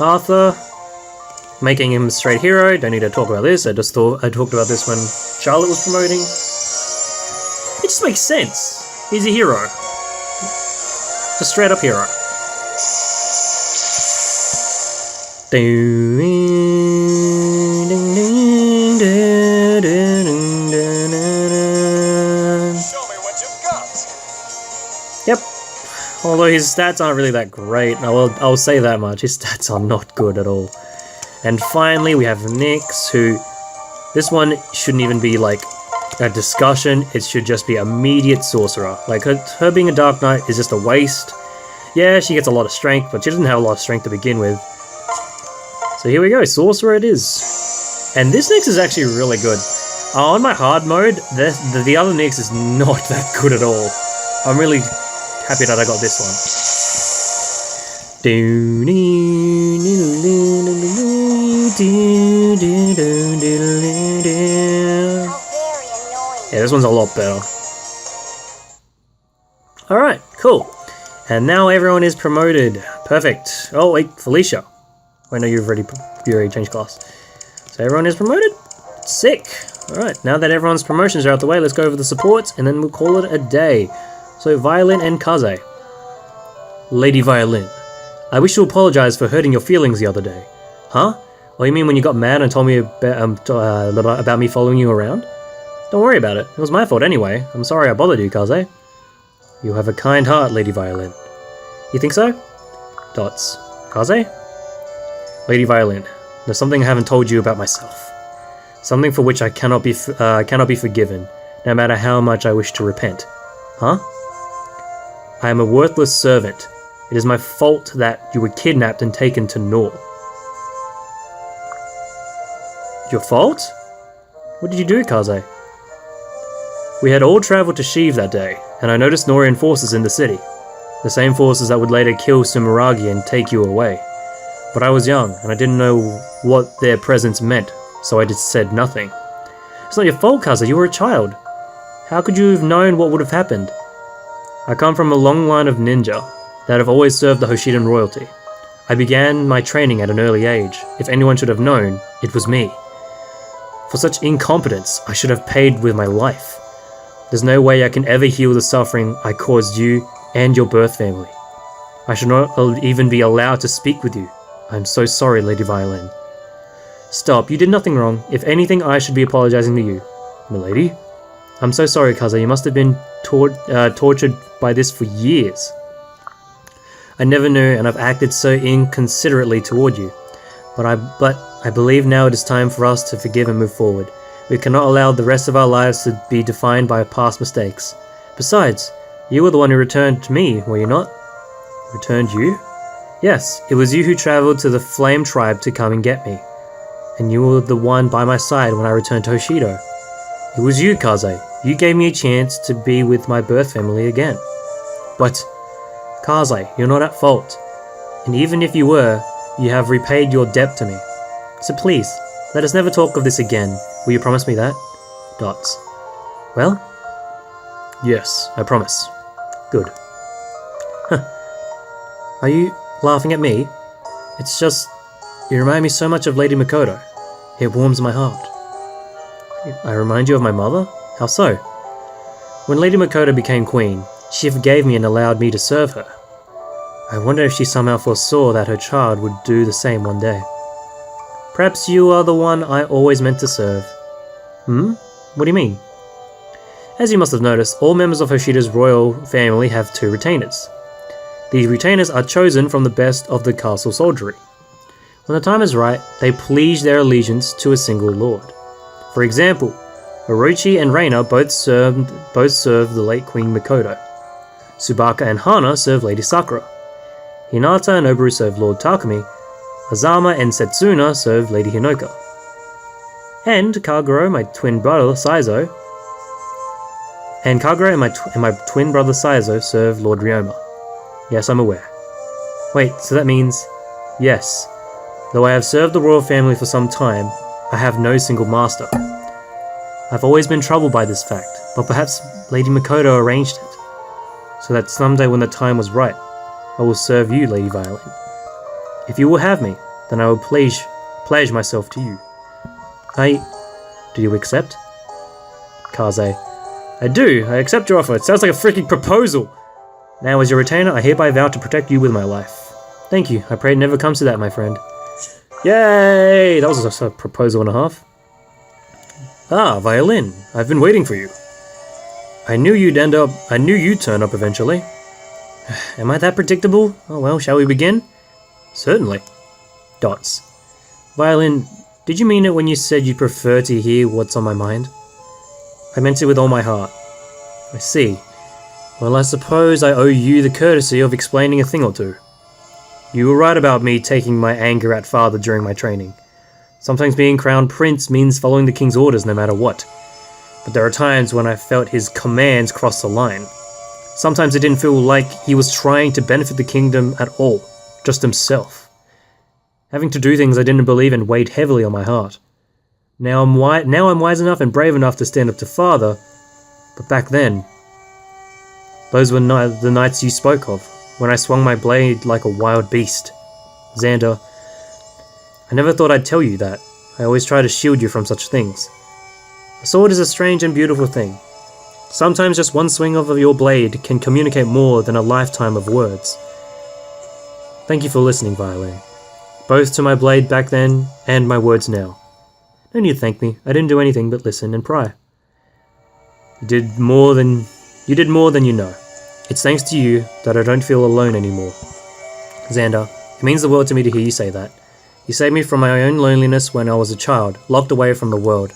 Arthur, making him a straight hero. Don't need to talk about this. I just thought I talked about this when Charlotte was promoting. It just makes sense. He's a hero. Just straight up hero. Yep. Although his stats aren't really that great, I'll say that much. His stats are not good at all. And finally, we have Nyx, who... This one shouldn't even be, like, a discussion. It should just be immediate sorcerer. Like, her being a Dark Knight is just a waste. Yeah, she gets a lot of strength, but she doesn't have a lot of strength to begin with. So here we go, sorcerer it is. And this Nyx is actually really good. On my hard mode, the other Nyx is not that good at all. I'm really happy that I got this one. Yeah, this one's a lot better. Alright, cool. And now everyone is promoted. Perfect. Oh wait, Felicia. Wait, no, you already changed class. So everyone is promoted? Sick. Alright, now that everyone's promotions are out the way, let's go over the supports and then we'll call it a day. So Violin and Kaze. Lady Violin, I wish to apologize for hurting your feelings the other day. Huh? Oh, you mean when you got mad and told me about me following you around? Don't worry about it. It was my fault anyway. I'm sorry I bothered you, Kaze. You have a kind heart, Lady Violin. You think so? Dots. Kaze? Lady Violin, there's something I haven't told you about myself. Something for which I cannot be forgiven, no matter how much I wish to repent. Huh? I am a worthless servant. It is my fault that you were kidnapped and taken to Nor. Your fault? What did you do, Kaze? We had all travelled to Sheev that day, and I noticed Norian forces in the city. The same forces that would later kill Sumeragi and take you away. But I was young, and I didn't know what their presence meant, so I just said nothing. It's not your fault, Kaze, you were a child. How could you have known what would have happened? I come from a long line of ninja that have always served the Hoshidan royalty. I began my training at an early age. If anyone should have known, it was me. For such incompetence, I should have paid with my life. There's no way I can ever heal the suffering I caused you and your birth family. I should not even be allowed to speak with you. I'm so sorry, Lady Violin. Stop, you did nothing wrong. If anything, I should be apologizing to you. Milady? I'm so sorry, Kaze. You must have been tortured by this for years. I never knew, and I've acted so inconsiderately toward you. But I believe now it is time for us to forgive and move forward. We cannot allow the rest of our lives to be defined by past mistakes. Besides, you were the one who returned to me, were you not? Returned you? Yes, it was you who travelled to the Flame Tribe to come and get me. And you were the one by my side when I returned to Hoshido. It was you, Kaze. You gave me a chance to be with my birth family again. But, Kaze, you're not at fault. And even if you were, you have repaid your debt to me. So please, let us never talk of this again. Will you promise me that? Dots. Well? Yes, I promise. Good. Are you laughing at me? It's just, you remind me so much of Lady Makoto. It warms my heart. I remind you of my mother? How so? When Lady Makoto became queen, she forgave me and allowed me to serve her. I wonder if she somehow foresaw that her child would do the same one day. Perhaps you are the one I always meant to serve. What do you mean? As you must have noticed, all members of Hoshida's royal family have 2 retainers. These retainers are chosen from the best of the castle soldiery. When the time is right, they pledge their allegiance to a single lord. For example, Orochi and Reina both served the late Queen Makoto. Tsubaka and Hana serve Lady Sakura. Hinata and Oboru serve Lord Takumi. Azama and Setsuna serve Lady Hinoka. And Kagero, my twin brother Saizo, and my twin brother Saizo serve Lord Ryoma. Yes, I'm aware. Wait, so that means... Yes. Though I have served the royal family for some time, I have no single master. I've always been troubled by this fact, but perhaps Lady Makoto arranged it, so that someday when the time was right, I will serve you, Lady Violin. If you will have me, then I will pledge myself to you. Do you accept? Kaze. I do. I accept your offer. It sounds like a freaking proposal. Now, as your retainer, I hereby vow to protect you with my life. Thank you. I pray it never comes to that, my friend. Yay! That was just a proposal and a half. Ah, violin. I've been waiting for you. I knew you'd turn up eventually. Am I that predictable? Oh well, shall we begin? Certainly. Dots. Violin, did you mean it when you said you'd prefer to hear what's on my mind? I meant it with all my heart. I see. Well, I suppose I owe you the courtesy of explaining a thing or two. You were right about me taking my anger at father during my training. Sometimes being crowned prince means following the king's orders no matter what. But there are times when I felt his commands cross the line. Sometimes it didn't feel like he was trying to benefit the kingdom at all, just himself. Having to do things I didn't believe in weighed heavily on my heart. Now I'm wise enough and brave enough to stand up to father, but back then, those were the nights you spoke of, when I swung my blade like a wild beast. Xander, I never thought I'd tell you that. I always try to shield you from such things. A sword is a strange and beautiful thing. Sometimes just one swing of your blade can communicate more than a lifetime of words. Thank you for listening, Violin. Both to my blade back then and my words now. No need to thank me. I didn't do anything but listen and pry. You did more than you know. It's thanks to you that I don't feel alone anymore. Xander, it means the world to me to hear you say that. You saved me from my own loneliness when I was a child, locked away from the world.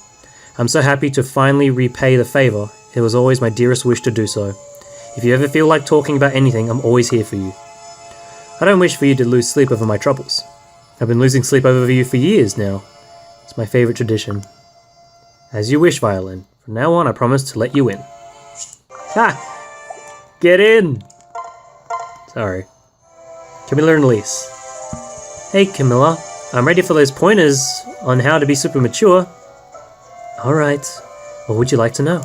I'm so happy to finally repay the favor. It was always my dearest wish to do so. If you ever feel like talking about anything, I'm always here for you. I don't wish for you to lose sleep over my troubles. I've been losing sleep over you for years now. It's my favorite tradition. As you wish, Violin. From now on, I promise to let you in. Ha! Get in! Sorry. Camilla and Lise. Hey, Camilla. I'm ready for those pointers on how to be super mature. Alright. What would you like to know?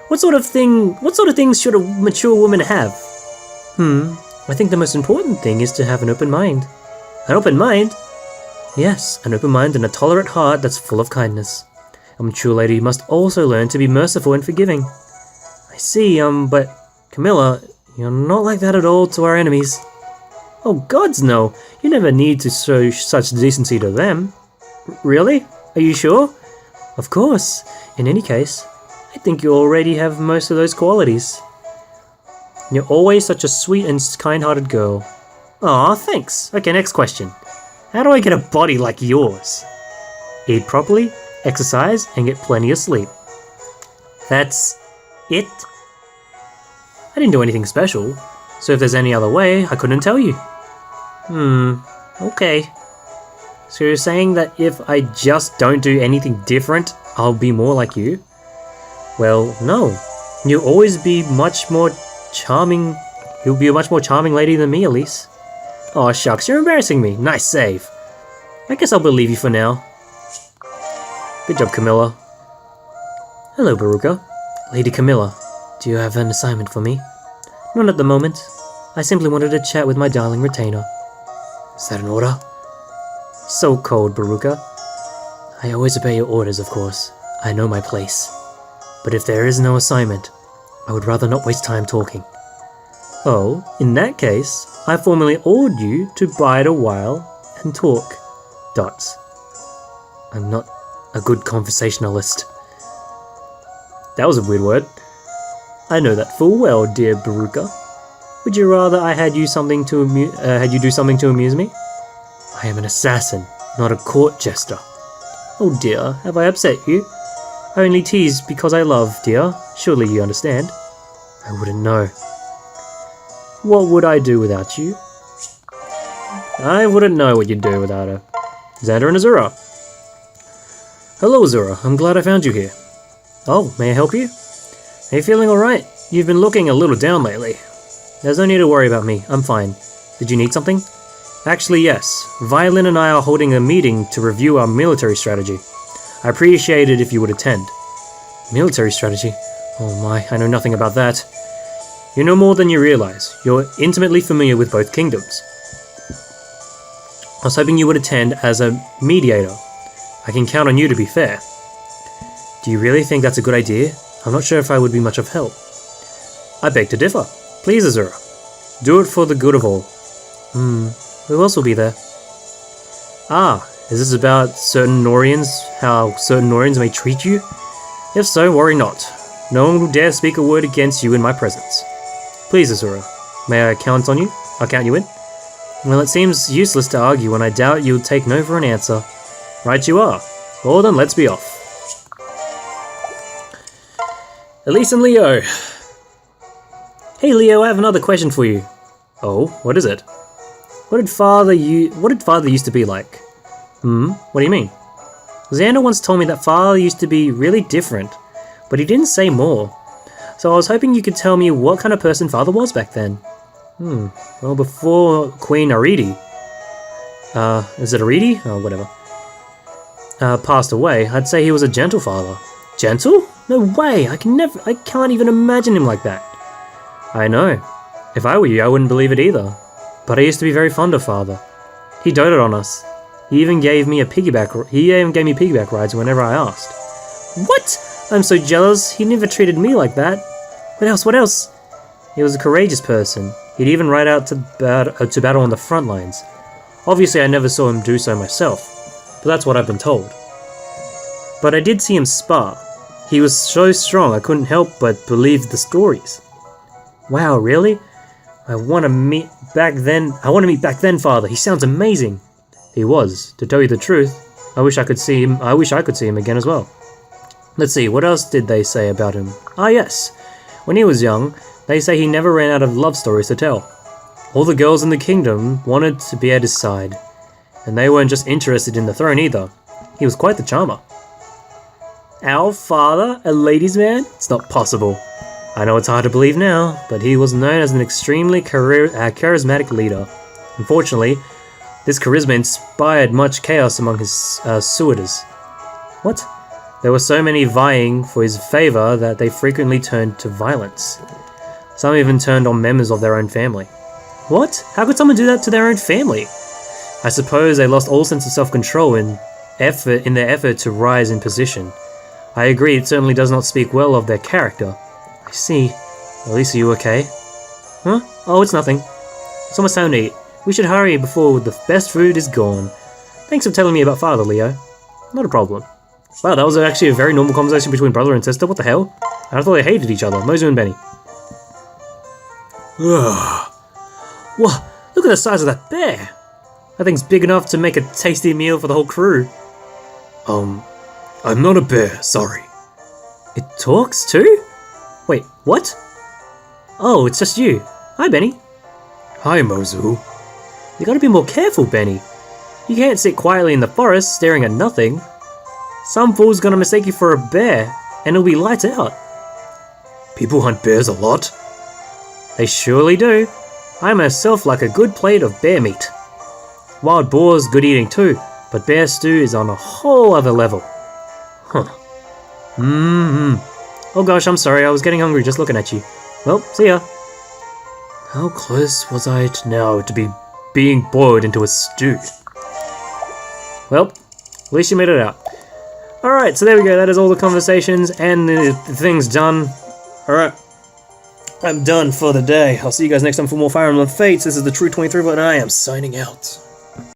What sort of things should a mature woman have? I think the most important thing is to have an open mind. An open mind? Yes, an open mind and a tolerant heart that's full of kindness. A mature lady must also learn to be merciful and forgiving. I see, but Camilla, you're not like that at all to our enemies. Oh, gods no! You never need to show such decency to them. Really? Are you sure? Of course. In any case, I think you already have most of those qualities. You're always such a sweet and kind-hearted girl. Aw, thanks. Okay, next question. How do I get a body like yours? Eat properly, exercise, and get plenty of sleep. That's it? I didn't do anything special, so if there's any other way, I couldn't tell you. Okay. So you're saying that if I just don't do anything different, I'll be more like you? Well, no. You'll always be much more charming. You'll be a much more charming lady than me, Elise. Aw, shucks, you're embarrassing me. Nice save. I guess I'll believe you for now. Good job, Camilla. Hello, Baruka. Lady Camilla, do you have an assignment for me? None at the moment. I simply wanted to chat with my darling retainer. Is that an order? So cold, Baruka. I always obey your orders, of course. I know my place. But if there is no assignment, I would rather not waste time talking. Oh, in that case, I formally ordered you to bide a while and talk. Dots. I'm not a good conversationalist. That was a weird word. I know that full well, dear Baruka. Would you rather I had you do something to amuse me? I am an assassin, not a court jester. Oh dear, have I upset you? I only tease because I love, dear. Surely you understand. I wouldn't know. What would I do without you? I wouldn't know what you'd do without her. Xander and Azura. Hello, Azura. I'm glad I found you here. Oh, may I help you? Are you feeling alright? You've been looking a little down lately. There's no need to worry about me. I'm fine. Did you need something? Actually, yes. Violin and I are holding a meeting to review our military strategy. I appreciate it if you would attend. Military strategy? Oh my, I know nothing about that. You know more than you realize. You're intimately familiar with both kingdoms. I was hoping you would attend as a mediator. I can count on you to be fair. Do you really think that's a good idea? I'm not sure if I would be much of help. I beg to differ. Please, Azura. Do it for the good of all. Who else will be there? Ah, is this about certain Norians, how certain Norians may treat you? If so, worry not. No one will dare speak a word against you in my presence. Please, Azura, may I count on you? I'll count you in. Well, it seems useless to argue when I doubt you'll take no for an answer. Right you are. Well then, let's be off. Elise and Leo. Hey Leo, I have another question for you. Oh, what is it? What did father used to be like? What do you mean? Xander once told me that father used to be really different, but he didn't say more. So I was hoping you could tell me what kind of person father was back then. Well, before Queen Aridi, is it Aridi? Oh, whatever. Passed away, I'd say he was a gentle father. Gentle? No way! I can't even imagine him like that. I know. If I were you, I wouldn't believe it either. But I used to be very fond of father. He doted on us. He even gave me piggyback rides whenever I asked. What? I'm so jealous. He never treated me like that. What else? He was a courageous person. He'd even ride out to battle on the front lines. Obviously, I never saw him do so myself, but that's what I've been told. But I did see him spar. He was so strong I couldn't help but believe the stories. Wow, really? I want to meet back then, father. He sounds amazing. He was. To tell you the truth, I wish I could see him again as well. Let's see, what else did they say about him? Ah yes, when he was young, they say he never ran out of love stories to tell. All the girls in the kingdom wanted to be at his side, and they weren't just interested in the throne either. He was quite the charmer. Our father, a ladies' man? It's not possible. I know it's hard to believe now, but he was known as an extremely charismatic leader. Unfortunately, this charisma inspired much chaos among his suitors. What? There were so many vying for his favor that they frequently turned to violence. Some even turned on members of their own family. What? How could someone do that to their own family? I suppose they lost all sense of self-control in their effort to rise in position. I agree, it certainly does not speak well of their character. I see. At least are you okay? Huh? Oh, it's nothing. It's almost time to eat. We should hurry before the best food is gone. Thanks for telling me about father, Leo. Not a problem. Wow, that was actually a very normal conversation between brother and sister. What the hell? I thought they hated each other. Mozu and Benny. Ugh. Whoa, look at the size of that bear. That thing's big enough to make a tasty meal for the whole crew. I'm not a bear, sorry. It talks too? Wait, what? Oh, it's just you. Hi, Benny. Hi, Mozu. You gotta be more careful, Benny. You can't sit quietly in the forest staring at nothing. Some fool's gonna mistake you for a bear, and it'll be lights out. People hunt bears a lot. They surely do. I myself like a good plate of bear meat. Wild boar's good eating too, but bear stew is on a whole other level. Huh. Oh gosh, I'm sorry, I was getting hungry just looking at you. Well, see ya. How close was I now to being boiled into a stew? Well, at least you made it out. Alright, so there we go, that is all the conversations and the things done. Alright, I'm done for the day. I'll see you guys next time for more Fire Emblem Fates. This is the True 23, and I am signing out.